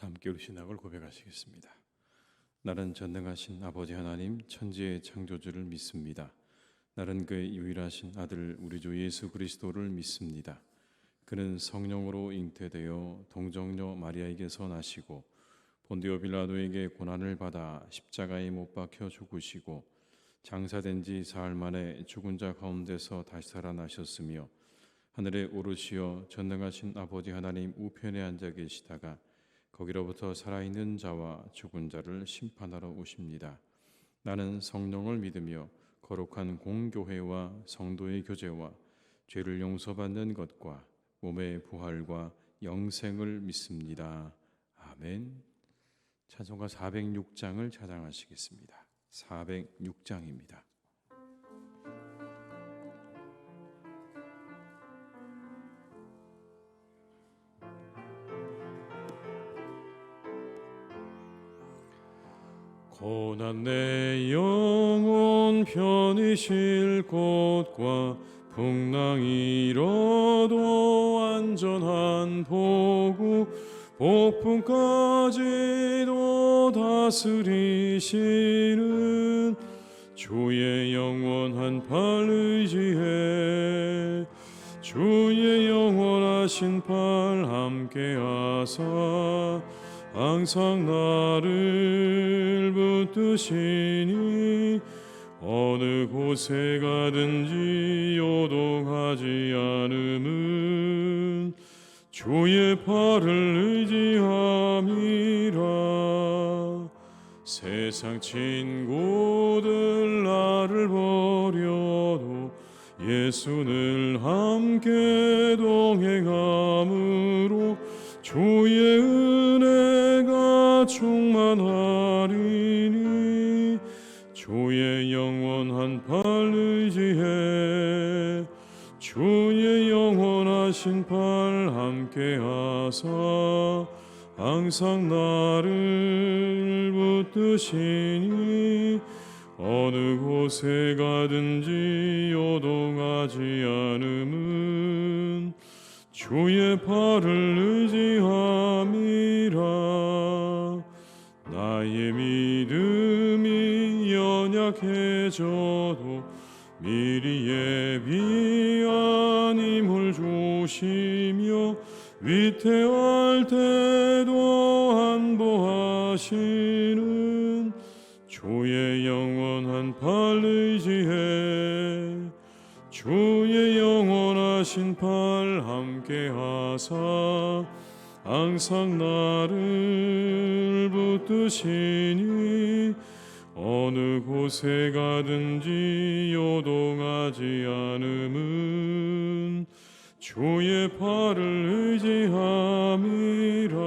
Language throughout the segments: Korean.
함께 우리 신앙을 고백하시겠습니다. 나는 전능하신 아버지 하나님 천지의 창조주를 믿습니다. 나는 그의 유일하신 아들 우리 주 예수 그리스도를 믿습니다. 그는 성령으로 잉태되어 동정녀 마리아에게서 나시고 본디오 빌라도에게 고난을 받아 십자가에 못 박혀 죽으시고 장사된 지 사흘 만에 죽은 자 가운데서 다시 살아나셨으며 하늘에 오르시어 전능하신 아버지 하나님 우편에 앉아 계시다가 거기로부터 살아있는 자와 죽은 자를 심판하러 오십니다. 나는 성령을 믿으며 거룩한 공교회와 성도의 교제와 죄를 용서받는 것과 몸의 부활과 영생을 믿습니다. 아멘. 찬송가 406장을 찬양하시겠습니다. 406장입니다. 고난 내 영혼 편히 쉴 곳과 풍랑이 일어도 안전한 보구 폭풍까지도 다스리시는 주의 영원한 팔 의지해 주의 영원하신 팔 함께하사 항상 나를 붙드시니 어느 곳에 가든지 요동하지 않음은 주의 팔을 의지함이라. 세상 친구들 나를 버려도 예수를 함께 동행함으로 주의 은혜가 충만하리니 주의 영원한 팔 의지해 주의 영원하신 팔 함께하사 항상 나를 붙드시니 어느 곳에 가든지 요동하지 않음은 주의 팔을 의지함이라. 나의 믿음이 연약해져도 미리 예비한 힘을 주시며 위태할 때도 안보하시는 주의 영원한 팔 의지해 주의 영원하신 팔 함께하사 항상 나를 붙드시니 어느 곳에 가든지 요동하지 않음은 주의 팔을 의지함이라.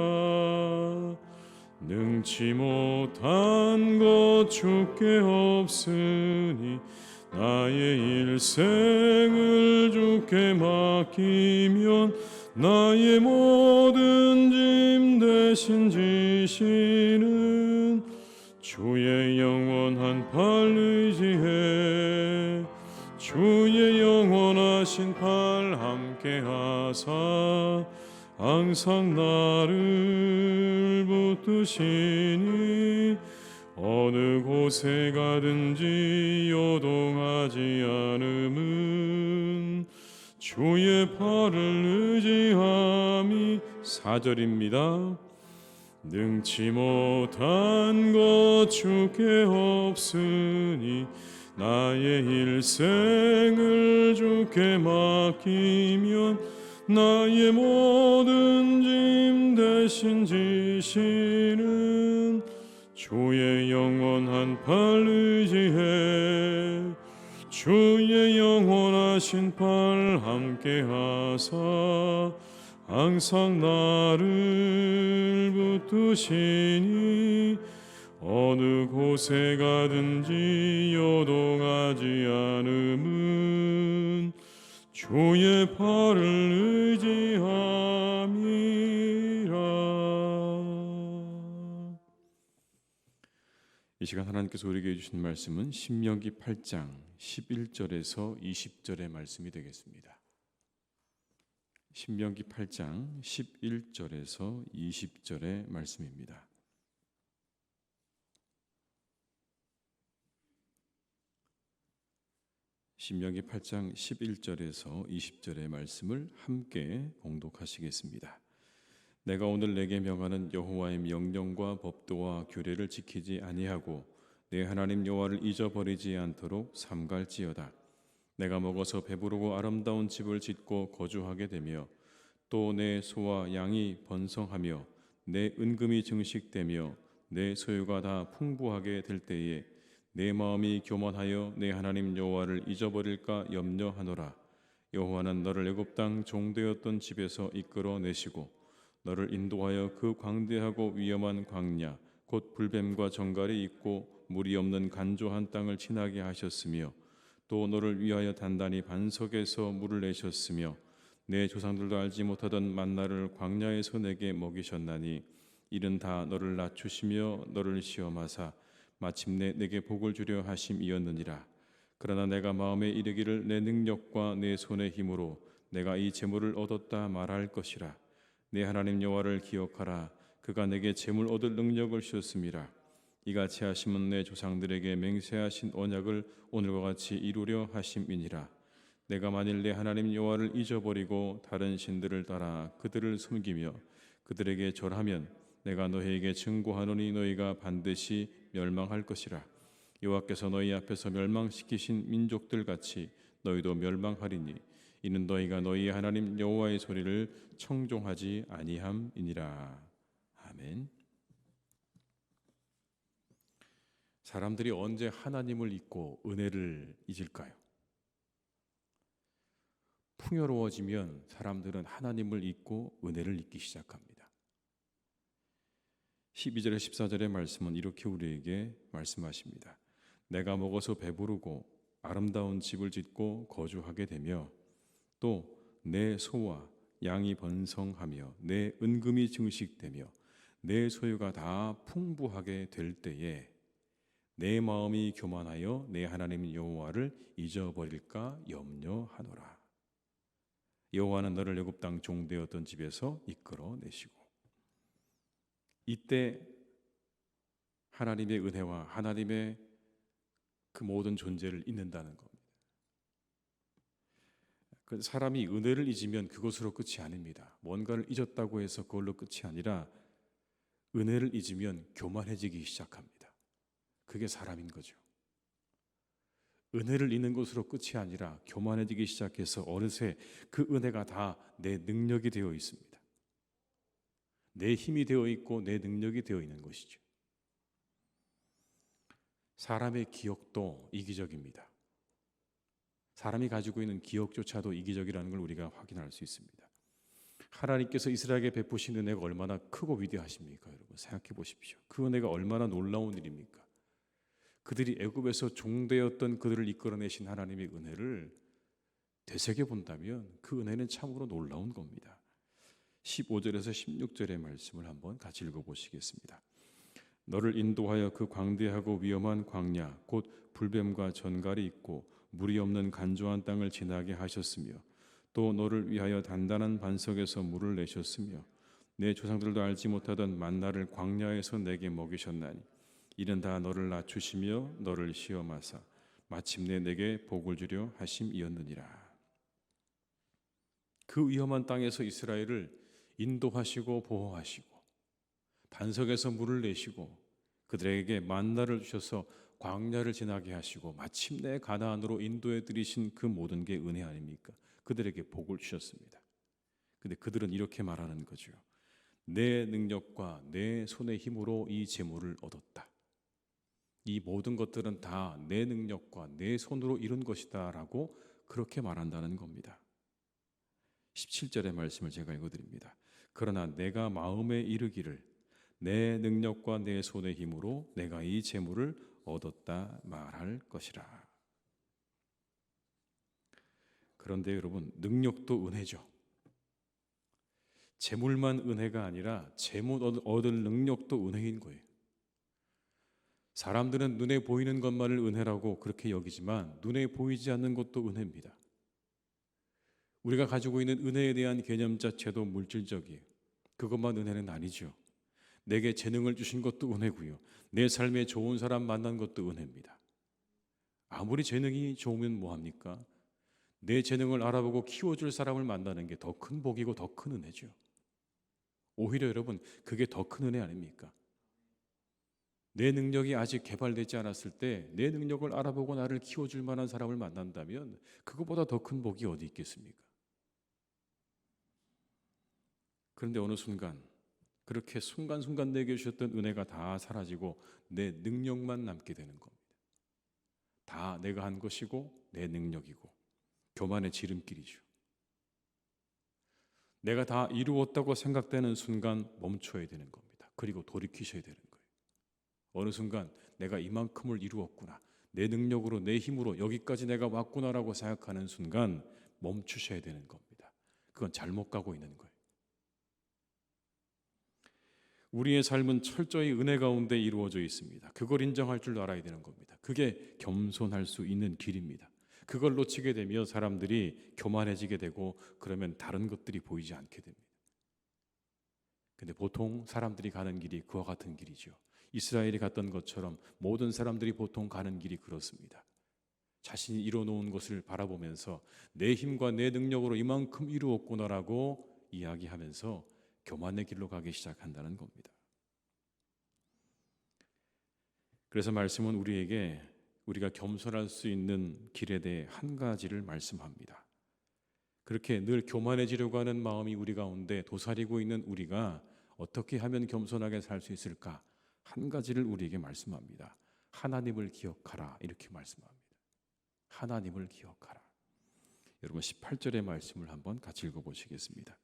능치 못한 것 주께 없으니 나의 일생을 주께 맡기면 나의 모든 짐 대신 지시는 주의 영원한 팔 의지해 주의 영원하신 팔 함께하사 항상 나를 붙드시니 어느 곳에 가든지 요동하지 않음은 주의 팔을 의지함이. 4절입니다. 능치 못한 것 주께 없으니 나의 일생을 주께 맡기면 나의 모든 짐 대신 지시는 주의 영원한 팔 의지해 주의 영원하신 팔 함께하사 항상 나를 붙드시니 어느 곳에 가든지 요동하지 않음은 주의 팔을 의지함이라. 이 시간 하나님께서 우리에게 주신 말씀은 신명기 8장 11절에서 20절의 말씀이 되겠습니다. 신명기 8장 11절에서 20절의 말씀입니다. 신명기 8장 11절에서 20절의 말씀을 함께 봉독하시겠습니다. 내가 오늘 내게 명하는 여호와의 명령과 법도와 규례를 지키지 아니하고 내 하나님 여호와를 잊어버리지 않도록 삼갈지어다. 내가 먹어서 배부르고 아름다운 집을 짓고 거주하게 되며 또 내 소와 양이 번성하며 내 은금이 증식되며 내 소유가 다 풍부하게 될 때에 내 마음이 교만하여 내 하나님 여호와를 잊어버릴까 염려하노라. 여호와는 너를 애굽 땅 종되었던 집에서 이끌어내시고 너를 인도하여 그 광대하고 위험한 광야 곧 불뱀과 정갈이 있고 물이 없는 간조한 땅을 지나게 하셨으며 또 너를 위하여 단단히 반석에서 물을 내셨으며 내 조상들도 알지 못하던 만나를 광야에서 내게 먹이셨나니 이는 다 너를 낮추시며 너를 시험하사 마침내 내게 복을 주려 하심이었느니라. 그러나 내가 마음에 이르기를 내 능력과 내 손의 힘으로 내가 이 재물을 얻었다 말할 것이라. 내 하나님 여호와를 기억하라. 그가 내게 재물 얻을 능력을 주셨음이라. 이같이 하심은 내 조상들에게 맹세하신 언약을 오늘과 같이 이루려 하심이니라. 내가 만일 내 하나님 여호와를 잊어버리고 다른 신들을 따라 그들을 섬기며 그들에게 절하면 내가 너희에게 증거하노니 너희가 반드시 멸망할 것이라. 여호와께서 너희 앞에서 멸망시키신 민족들 같이 너희도 멸망하리니 이는 너희가 너희 하나님 여호와의 소리를 청종하지 아니함이니라. 아멘. 사람들이 언제 하나님을 잊고 은혜를 잊을까요? 풍요로워지면 사람들은 하나님을 잊고 은혜를 잊기 시작합니다. 12절에 14절의 말씀은 이렇게 우리에게 말씀하십니다. 내가 먹어서 배부르고 아름다운 집을 짓고 거주하게 되며 또 내 소와 양이 번성하며 내 은금이 증식되며 내 소유가 다 풍부하게 될 때에 내 마음이 교만하여 내 하나님 여호와를 잊어버릴까 염려하노라. 여호와는 너를 애굽 땅 종되었던 집에서 이끌어내시고 이때 하나님의 은혜와 하나님의 그 모든 존재를 잊는다는 겁니다. 사람이 은혜를 잊으면 그것으로 끝이 아닙니다. 뭔가를 잊었다고 해서 그걸로 끝이 아니라 은혜를 잊으면 교만해지기 시작합니다. 그게 사람인 거죠. 은혜를 잊는 것으로 끝이 아니라 교만해지기 시작해서 어느새 그 은혜가 다 내 능력이 되어 있습니다. 내 힘이 되어 있고 내 능력이 되어 있는 것이죠. 사람의 기억도 이기적입니다. 사람이 가지고 있는 기억조차도 이기적이라는 걸 우리가 확인할 수 있습니다. 하나님께서 이스라엘에게 베푸신 은혜가 얼마나 크고 위대하십니까? 여러분 생각해 보십시오. 그 은혜가 얼마나 놀라운 일입니까? 그들이 애굽에서 종되었던 그들을 이끌어내신 하나님의 은혜를 되새겨 본다면 그 은혜는 참으로 놀라운 겁니다. 15절에서 16절의 말씀을 한번 같이 읽어보시겠습니다. 너를 인도하여 그 광대하고 위험한 광야 곧 불뱀과 전갈이 있고 물이 없는 간조한 땅을 지나게 하셨으며 또 너를 위하여 단단한 반석에서 물을 내셨으며 내 조상들도 알지 못하던 만나를 광야에서 내게 먹이셨나니 이는 다 너를 낮추시며 너를 시험하사 마침내 내게 복을 주려 하심이었느니라. 그 위험한 땅에서 이스라엘을 인도하시고 보호하시고 반석에서 물을 내시고 그들에게 만나를 주셔서 광야를 지나게 하시고 마침내 가나안으로 인도해 드리신 그 모든 게 은혜 아닙니까? 그들에게 복을 주셨습니다. 근데 그들은 이렇게 말하는 거죠. 내 능력과 내 손의 힘으로 이 재물을 얻었다. 이 모든 것들은 다 내 능력과 내 손으로 이룬 것이다 라고 그렇게 말한다는 겁니다. 17절의 말씀을 제가 읽어드립니다. 그러나 내가 마음에 이르기를 내 능력과 내 손의 힘으로 내가 이 재물을 얻었다 말할 것이라. 그런데 여러분, 능력도 은혜죠. 재물만 은혜가 아니라 재물 얻을 능력도 은혜인 거예요. 사람들은 눈에 보이는 것만을 은혜라고 그렇게 여기지만 눈에 보이지 않는 것도 은혜입니다. 우리가 가지고 있는 은혜에 대한 개념 자체도 물질적이에요. 그것만 은혜는 아니죠. 내게 재능을 주신 것도 은혜고요. 내 삶에 좋은 사람 만난 것도 은혜입니다. 아무리 재능이 좋으면 뭐합니까? 내 재능을 알아보고 키워줄 사람을 만나는 게 더 큰 복이고 더 큰 은혜죠. 오히려 여러분, 그게 더 큰 은혜 아닙니까? 내 능력이 아직 개발되지 않았을 때 내 능력을 알아보고 나를 키워줄 만한 사람을 만난다면 그것보다 더 큰 복이 어디 있겠습니까? 그런데 어느 순간 그렇게 순간순간 내게 주셨던 은혜가 다 사라지고 내 능력만 남게 되는 겁니다. 다 내가 한 것이고 내 능력이고 교만의 지름길이죠. 내가 다 이루었다고 생각되는 순간 멈춰야 되는 겁니다. 그리고 돌이키셔야 되는 거예요. 어느 순간 내가 이만큼을 이루었구나, 내 능력으로 내 힘으로 여기까지 내가 왔구나라고 생각하는 순간 멈추셔야 되는 겁니다. 그건 잘못 가고 있는 거예요. 우리의 삶은 철저히 은혜 가운데 이루어져 있습니다. 그걸 인정할 줄 알아야 되는 겁니다. 그게 겸손할 수 있는 길입니다. 그걸 놓치게 되면 사람들이 교만해지게 되고 그러면 다른 것들이 보이지 않게 됩니다. 근데 보통 사람들이 가는 길이 그와 같은 길이죠. 이스라엘이 갔던 것처럼 모든 사람들이 보통 가는 길이 그렇습니다. 자신이 이뤄놓은 것을 바라보면서 내 힘과 내 능력으로 이만큼 이루었구나라고 이야기하면서 교만의 길로 가기 시작한다는 겁니다. 그래서 말씀은 우리가 겸손할 수 있는 길에 대해 한 가지를 말씀합니다. 그렇게 늘 교만해지려고 하는 마음이 우리 가운데 도사리고 있는 우리가 어떻게 하면 겸손하게 살 수 있을까? 한 가지를 우리에게 말씀합니다. 하나님을 기억하라, 이렇게 말씀합니다. 하나님을 기억하라. 여러분 18절의 말씀을 한번 같이 읽어보시겠습니다.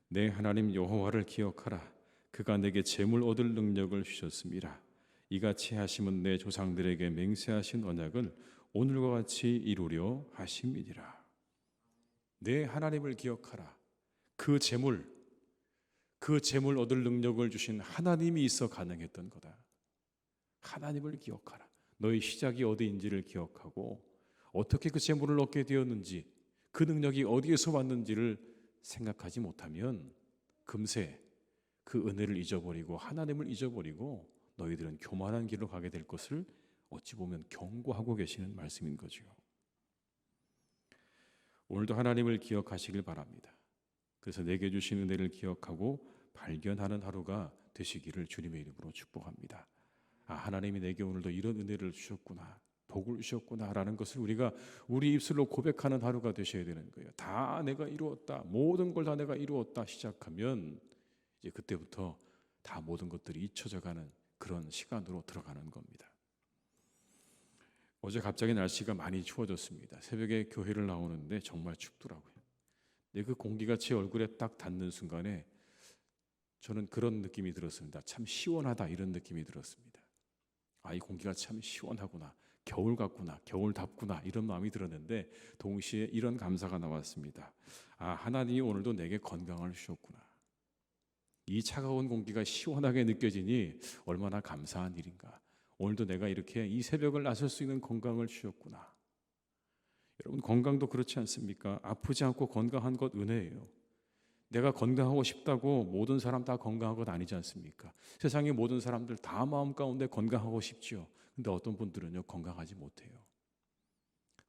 내 하나님 여호와를 기억하라. 그가 내게 재물 얻을 능력을 주셨습니다. 이같이 하심은 내 조상들에게 맹세하신 언약을 오늘과 같이 이루려 하심이니라. 내 하나님을 기억하라. 그 재물 얻을 능력을 주신 하나님이 있어 가능했던 거다. 하나님을 기억하라. 너의 시작이 어디인지를 기억하고 어떻게 그 재물을 얻게 되었는지, 그 능력이 어디에서 왔는지를 생각하지 못하면 금세 그 은혜를 잊어버리고 하나님을 잊어버리고 너희들은 교만한 길로 가게 될 것을 어찌 보면 경고하고 계시는 말씀인 거죠. 오늘도 하나님을 기억하시길 바랍니다. 그래서 내게 주신 은혜를 기억하고 발견하는 하루가 되시기를 주님의 이름으로 축복합니다. 하나님이 내게 오늘도 이런 은혜를 주셨구나, 복을 주셨구나라는 것을 우리가 우리 입술로 고백하는 하루가 되셔야 되는 거예요. 다 내가 이루었다, 모든 걸 다 내가 이루었다 시작하면 이제 그때부터 다 모든 것들이 잊혀져가는 그런 시간으로 들어가는 겁니다. 어제 갑자기 날씨가 많이 추워졌습니다. 새벽에 교회를 나오는데 정말 춥더라고요. 근데 그 공기가 제 얼굴에 딱 닿는 순간에 저는 그런 느낌이 들었습니다. 참 시원하다, 이런 느낌이 들었습니다. 이 공기가 참 시원하구나, 겨울 같구나, 겨울답구나, 이런 마음이 들었는데 동시에 이런 감사가 나왔습니다. 하나님이 오늘도 내게 건강을 주셨구나. 이 차가운 공기가 시원하게 느껴지니 얼마나 감사한 일인가. 오늘도 내가 이렇게 이 새벽을 나설 수 있는 건강을 주셨구나. 여러분, 건강도 그렇지 않습니까? 아프지 않고 건강한 것 은혜예요. 내가 건강하고 싶다고 모든 사람 다 건강한 것 아니지 않습니까? 세상의 모든 사람들 다 마음 가운데 건강하고 싶죠. 근데 어떤 분들은요, 건강하지 못해요.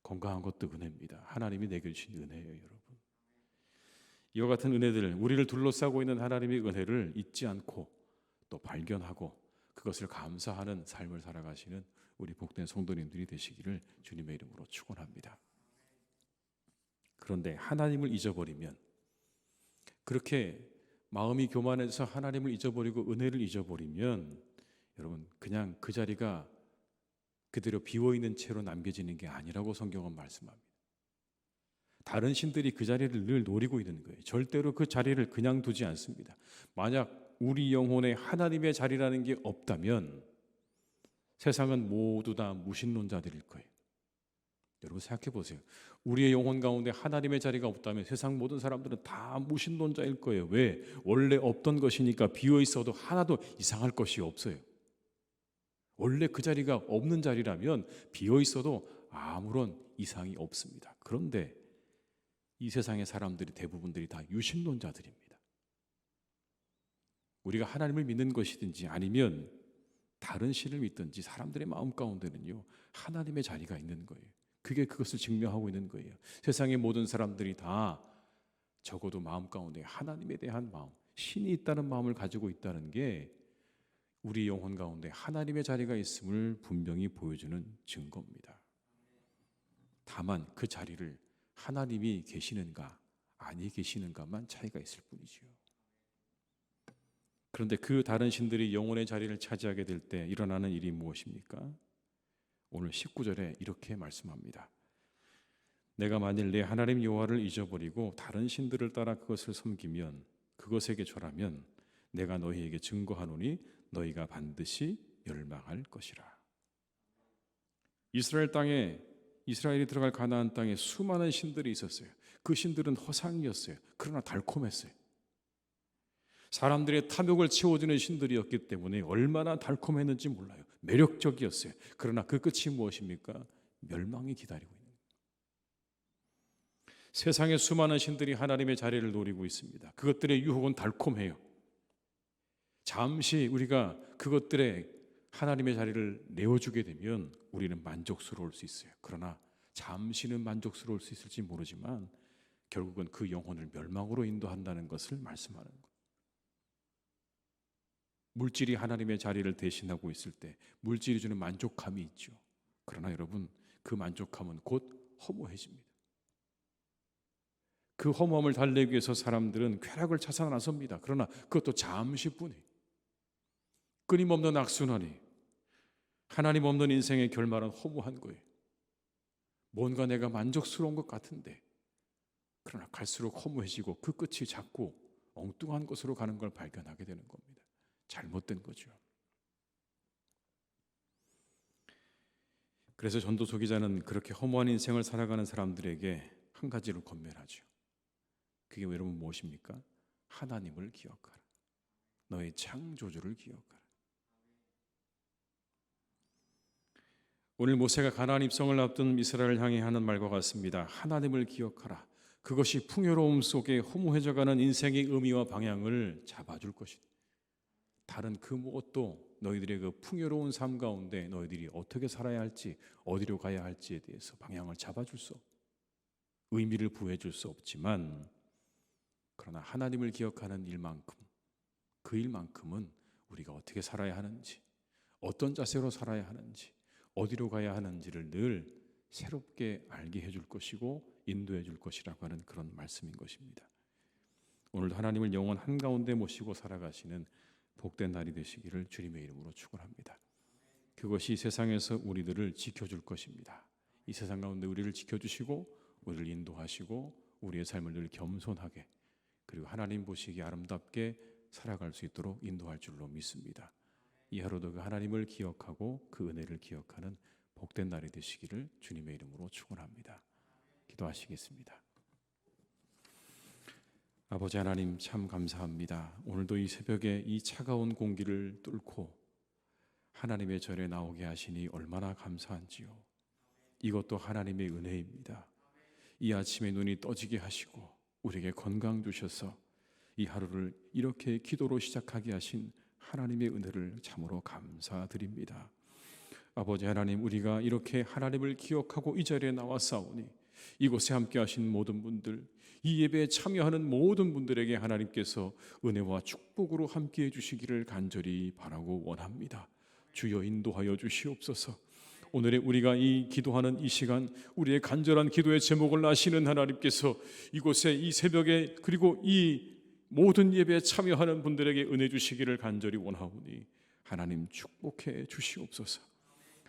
건강한 것도 은혜입니다. 하나님이 내게 주신 은혜예요, 여러분. 이와 같은 은혜들, 우리를 둘러싸고 있는 하나님의 은혜를 잊지 않고 또 발견하고 그것을 감사하는 삶을 살아가시는 우리 복된 성도님들이 되시기를 주님의 이름으로 축원합니다. 그런데 하나님을 잊어버리면, 그렇게 마음이 교만해서 하나님을 잊어버리고 은혜를 잊어버리면 여러분, 그냥 그 자리가 그대로 비워있는 채로 남겨지는 게 아니라고 성경은 말씀합니다. 다른 신들이 그 자리를 늘 노리고 있는 거예요. 절대로 그 자리를 그냥 두지 않습니다. 만약 우리 영혼에 하나님의 자리라는 게 없다면 세상은 모두 다 무신론자들일 거예요. 여러분 생각해 보세요. 우리의 영혼 가운데 하나님의 자리가 없다면 세상 모든 사람들은 다 무신론자일 거예요. 왜? 원래 없던 것이니까 비어 있어도 하나도 이상할 것이 없어요. 원래 그 자리가 없는 자리라면 비어 있어도 아무런 이상이 없습니다. 그런데 이 세상의 사람들이 대부분들이 다 유신론자들입니다. 우리가 하나님을 믿는 것이든지 아니면 다른 신을 믿든지 사람들의 마음 가운데는요, 하나님의 자리가 있는 거예요. 그게 그것을 증명하고 있는 거예요. 세상의 모든 사람들이 다 적어도 마음 가운데 하나님에 대한 마음, 신이 있다는 마음을 가지고 있다는 게 우리 영혼 가운데 하나님의 자리가 있음을 분명히 보여주는 증거입니다. 다만 그 자리를 하나님이 계시는가 아니 계시는가만 차이가 있을 뿐이지요. 그런데 그 다른 신들이 영혼의 자리를 차지하게 될 때 일어나는 일이 무엇입니까? 오늘 19절에 이렇게 말씀합니다. 내가 만일 내 하나님 여호와를 잊어버리고 다른 신들을 따라 그것을 섬기면 그것에게 절하면 내가 너희에게 증거하노니 너희가 반드시 멸망할 것이라. 이스라엘 땅에 이스라엘이 들어갈 가나안 땅에 수많은 신들이 있었어요. 그 신들은 허상이었어요. 그러나 달콤했어요. 사람들의 탐욕을 채워주는 신들이었기 때문에 얼마나 달콤했는지 몰라요. 매력적이었어요. 그러나 그 끝이 무엇입니까? 멸망이 기다리고 있는 거예요. 세상에 수많은 신들이 하나님의 자리를 노리고 있습니다. 그것들의 유혹은 달콤해요. 잠시 우리가 그것들의 하나님의 자리를 내어주게 되면 우리는 만족스러울 수 있어요. 그러나 잠시는 만족스러울 수 있을지 모르지만 결국은 그 영혼을 멸망으로 인도한다는 것을 말씀하는 거예요. 물질이 하나님의 자리를 대신하고 있을 때 물질이 주는 만족감이 있죠. 그러나 여러분, 그 만족감은 곧 허무해집니다. 그 허무함을 달래기 위해서 사람들은 쾌락을 찾아 나섭니다. 그러나 그것도 잠시뿐이에요. 끊임없는 악순환이, 하나님 없는 인생의 결말은 허무한 거예요. 뭔가 내가 만족스러운 것 같은데 그러나 갈수록 허무해지고 그 끝이 작고 엉뚱한 것으로 가는 걸 발견하게 되는 겁니다. 잘못된 거죠. 그래서 전도서 기자는 그렇게 허무한 인생을 살아가는 사람들에게 한 가지를 권면하죠. 그게 여러분 무엇입니까? 하나님을 기억하라. 너의 창조주를 기억하라. 오늘 모세가 가나안 입성을 앞둔 이스라엘을 향해 하는 말과 같습니다. 하나님을 기억하라. 그것이 풍요로움 속에 허무해져가는 인생의 의미와 방향을 잡아줄 것이다. 다른 그 무엇도 너희들의 그 풍요로운 삶 가운데 너희들이 어떻게 살아야 할지, 어디로 가야 할지에 대해서 방향을 잡아줄 수 없고 의미를 부여해줄 수 없지만, 그러나 하나님을 기억하는 일만큼, 그 일만큼은 우리가 어떻게 살아야 하는지, 어떤 자세로 살아야 하는지, 어디로 가야 하는지를 늘 새롭게 알게 해줄 것이고 인도해 줄 것이라고 하는 그런 말씀인 것입니다. 오늘도 하나님을 영혼 한가운데 모시고 살아가시는 복된 날이 되시기를 주님의 이름으로 축원합니다. 그것이 세상에서 우리들을 지켜줄 것입니다. 이 세상 가운데 우리를 지켜주시고 우리를 인도하시고 우리의 삶을 늘 겸손하게 그리고 하나님 보시기에 아름답게 살아갈 수 있도록 인도할 줄로 믿습니다. 이 하루도 그 하나님을 기억하고 그 은혜를 기억하는 복된 날이 되시기를 주님의 이름으로 축원합니다. 기도하시겠습니다. 아버지 하나님, 참 감사합니다. 오늘도 이 새벽에 이 차가운 공기를 뚫고 하나님의 절에 나오게 하시니 얼마나 감사한지요. 이것도 하나님의 은혜입니다. 이 아침에 눈이 떠지게 하시고 우리에게 건강 주셔서 이 하루를 이렇게 기도로 시작하게 하신 하나님의 은혜를 참으로 감사드립니다. 아버지 하나님, 우리가 이렇게 하나님을 기억하고 이 자리에 나왔사오니 이곳에 함께 하신 모든 분들, 이 예배에 참여하는 모든 분들에게 하나님께서 은혜와 축복으로 함께해 주시기를 간절히 바라고 원합니다. 주여 인도하여 주시옵소서. 오늘의 우리가 이 기도하는 이 시간, 우리의 간절한 기도의 제목을 아시는 하나님께서 이곳에 이 새벽에 그리고 이 모든 예배에 참여하는 분들에게 은혜 주시기를 간절히 원하오니 하나님 축복해 주시옵소서.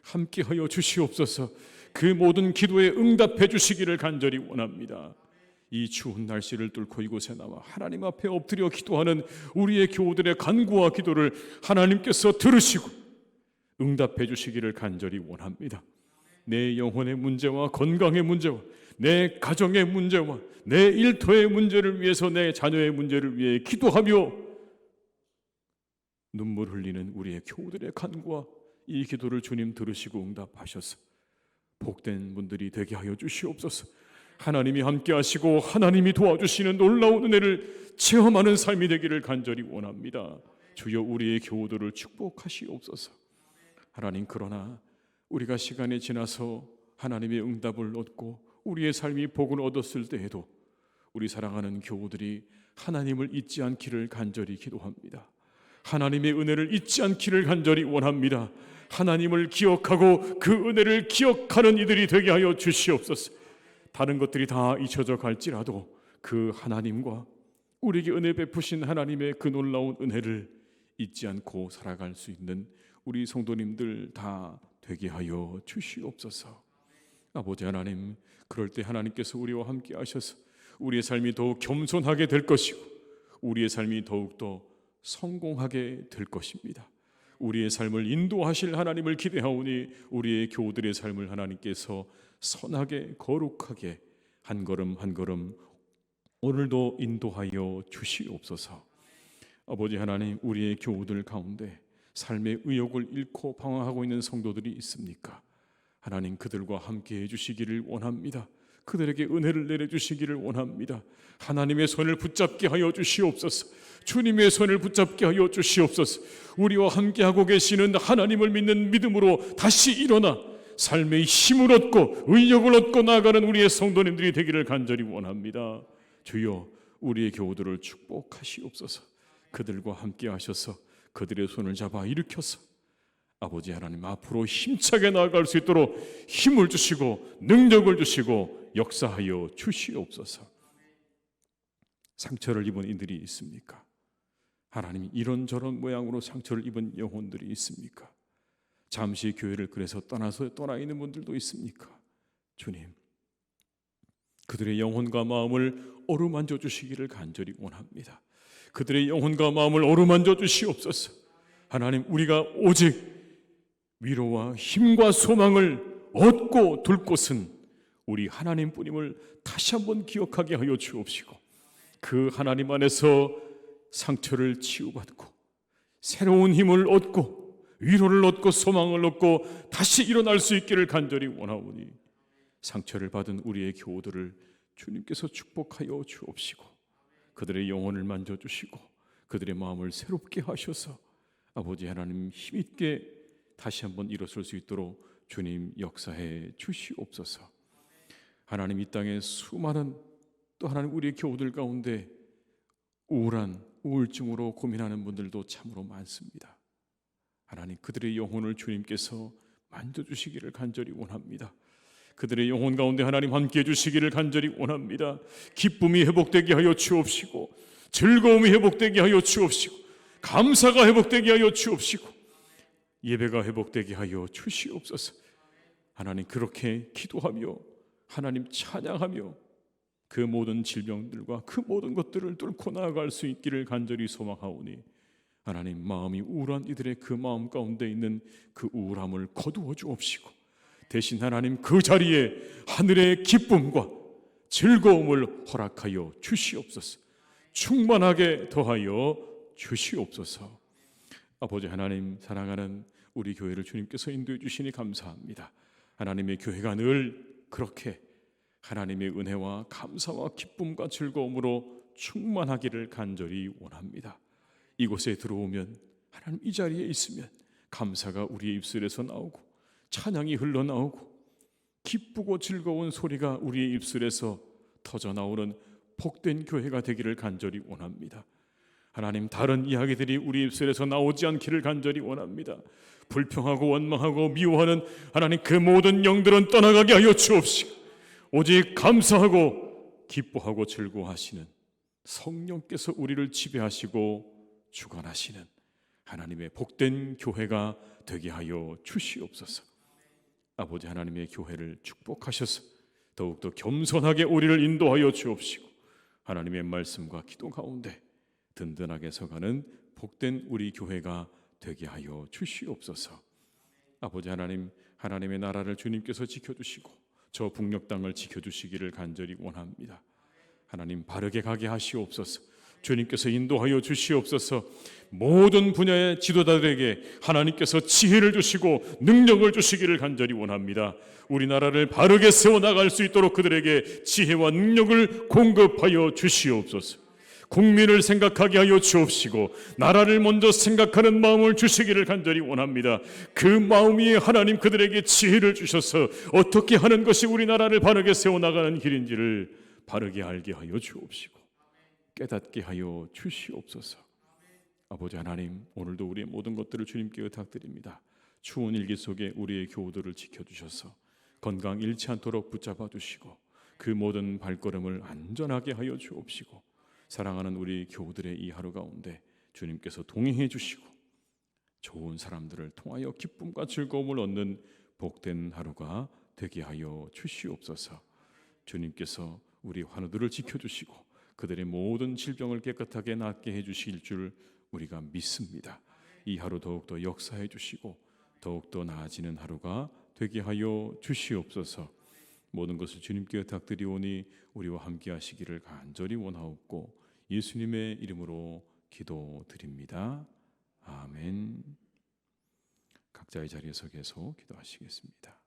함께하여 주시옵소서. 그 모든 기도에 응답해 주시기를 간절히 원합니다. 이 추운 날씨를 뚫고 이곳에 나와 하나님 앞에 엎드려 기도하는 우리의 교우들의 간구와 기도를 하나님께서 들으시고 응답해 주시기를 간절히 원합니다. 내 영혼의 문제와 건강의 문제와 내 가정의 문제와 내 일터의 문제를 위해서, 내 자녀의 문제를 위해 기도하며 눈물 흘리는 우리의 교우들의 간구와 이 기도를 주님 들으시고 응답하셔서 복된 분들이 되게 하여 주시옵소서. 하나님이 함께 하시고 하나님이 도와주시는 놀라운 은혜를 체험하는 삶이 되기를 간절히 원합니다. 주여 우리의 교우들을 축복하시옵소서. 하나님, 그러나 우리가 시간이 지나서 하나님의 응답을 얻고 우리의 삶이 복을 얻었을 때에도 우리 사랑하는 교우들이 하나님을 잊지 않기를 간절히 기도합니다. 하나님의 은혜를 잊지 않기를 간절히 원합니다. 하나님을 기억하고 그 은혜를 기억하는 이들이 되게 하여 주시옵소서. 다른 것들이 다 잊혀져 갈지라도 그 하나님과 우리에게 은혜 베푸신 하나님의 그 놀라운 은혜를 잊지 않고 살아갈 수 있는 우리 성도님들 다 되게 하여 주시옵소서. 아버지 하나님, 그럴 때 하나님께서 우리와 함께 하셔서 우리의 삶이 더욱 겸손하게 될 것이고 우리의 삶이 더욱더 성공하게 될 것입니다. 우리의 삶을 인도하실 하나님을 기대하오니 우리의 교우들의 삶을 하나님께서 선하게 거룩하게 한 걸음 한 걸음 오늘도 인도하여 주시옵소서. 아버지 하나님, 우리의 교우들 가운데 삶의 의욕을 잃고 방황하고 있는 성도들이 있습니까? 하나님, 그들과 함께 해주시기를 원합니다. 그들에게 은혜를 내려주시기를 원합니다. 하나님의 손을 붙잡게 하여 주시옵소서. 주님의 손을 붙잡게 하여 주시옵소서. 우리와 함께하고 계시는 하나님을 믿는 믿음으로 다시 일어나 삶의 힘을 얻고 의욕을 얻고 나아가는 우리의 성도님들이 되기를 간절히 원합니다. 주여, 우리의 교우들을 축복하시옵소서. 그들과 함께 하셔서 그들의 손을 잡아 일으켜서 아버지 하나님 앞으로 힘차게 나아갈 수 있도록 힘을 주시고 능력을 주시고 역사하여 주시옵소서. 상처를 입은 이들이 있습니까? 하나님, 이런저런 모양으로 상처를 입은 영혼들이 있습니까? 잠시 교회를 그래서 떠나 있는 분들도 있습니까? 주님, 그들의 영혼과 마음을 어루만져 주시기를 간절히 원합니다. 그들의 영혼과 마음을 어루만져 주시옵소서. 하나님, 우리가 오직 위로와 힘과 소망을 얻고 둘 곳은 우리 하나님뿐임을 다시 한번 기억하게 하여 주옵시고 그 하나님 안에서 상처를 치유받고 새로운 힘을 얻고 위로를 얻고 소망을 얻고 다시 일어날 수 있기를 간절히 원하오니 상처를 받은 우리의 교우들을 주님께서 축복하여 주옵시고 그들의 영혼을 만져주시고 그들의 마음을 새롭게 하셔서 아버지 하나님 힘있게 다시 한번 일어설 수 있도록 주님 역사해 주시옵소서. 하나님, 이 땅에 수많은 또 하나님 우리의 교우들 가운데 우울증으로 고민하는 분들도 참으로 많습니다. 하나님, 그들의 영혼을 주님께서 만져주시기를 간절히 원합니다. 그들의 영혼 가운데 하나님 함께해 주시기를 간절히 원합니다. 기쁨이 회복되게 하여 주옵시고 즐거움이 회복되게 하여 주옵시고 감사가 회복되게 하여 주옵시고 예배가 회복되게 하여 주시옵소서. 하나님, 그렇게 기도하며 하나님 찬양하며 그 모든 질병들과 그 모든 것들을 뚫고 나아갈 수 있기를 간절히 소망하오니 하나님, 마음이 우울한 이들의 그 마음 가운데 있는 그 우울함을 거두어 주옵시고 대신 하나님 그 자리에 하늘의 기쁨과 즐거움을 허락하여 주시옵소서. 충만하게 더하여 주시옵소서. 아버지 하나님, 사랑하는 우리 교회를 주님께서 인도해 주시니 감사합니다. 하나님의 교회가 늘 그렇게 하나님의 은혜와 감사와 기쁨과 즐거움으로 충만하기를 간절히 원합니다. 이곳에 들어오면 하나님 이 자리에 있으면 감사가 우리의 입술에서 나오고 찬양이 흘러나오고 기쁘고 즐거운 소리가 우리의 입술에서 터져나오는 복된 교회가 되기를 간절히 원합니다. 하나님, 다른 이야기들이 우리 입술에서 나오지 않기를 간절히 원합니다. 불평하고 원망하고 미워하는 하나님 그 모든 영들은 떠나가게 하여 주옵시고 오직 감사하고 기뻐하고 즐거워하시는 성령께서 우리를 지배하시고 주관하시는 하나님의 복된 교회가 되게 하여 주시옵소서. 아버지 하나님의 교회를 축복하셔서 더욱더 겸손하게 우리를 인도하여 주옵시고 하나님의 말씀과 기도 가운데 든든하게 서가는 복된 우리 교회가 되게 하여 주시옵소서. 아버지 하나님, 하나님의 나라를 주님께서 지켜주시고 저 북녘 땅을 지켜주시기를 간절히 원합니다. 하나님, 바르게 가게 하시옵소서. 주님께서 인도하여 주시옵소서. 모든 분야의 지도자들에게 하나님께서 지혜를 주시고 능력을 주시기를 간절히 원합니다. 우리나라를 바르게 세워나갈 수 있도록 그들에게 지혜와 능력을 공급하여 주시옵소서. 국민을 생각하게 하여 주옵시고 나라를 먼저 생각하는 마음을 주시기를 간절히 원합니다. 그 마음 위에 하나님 그들에게 지혜를 주셔서 어떻게 하는 것이 우리나라를 바르게 세워나가는 길인지를 바르게 알게 하여 주옵시고 깨닫게 하여 주시옵소서. 아버지 하나님, 오늘도 우리의 모든 것들을 주님께 의탁드립니다. 추운 일기 속에 우리의 교우들을 지켜주셔서 건강 잃지 않도록 붙잡아 주시고 그 모든 발걸음을 안전하게 하여 주옵시고 사랑하는 우리 교우들의 이 하루 가운데 주님께서 동행해 주시고 좋은 사람들을 통하여 기쁨과 즐거움을 얻는 복된 하루가 되게 하여 주시옵소서. 주님께서 우리 환우들을 지켜주시고 그들의 모든 질병을 깨끗하게 낫게 해주실 줄 우리가 믿습니다. 이 하루 더욱더 역사해 주시고 더욱더 나아지는 하루가 되게 하여 주시옵소서. 모든 것을 주님께 의탁드리오니 우리와 함께 하시기를 간절히 원하옵고 예수님의 이름으로 기도드립니다. 아멘. 각자의 자리에서 계속 기도하시겠습니다.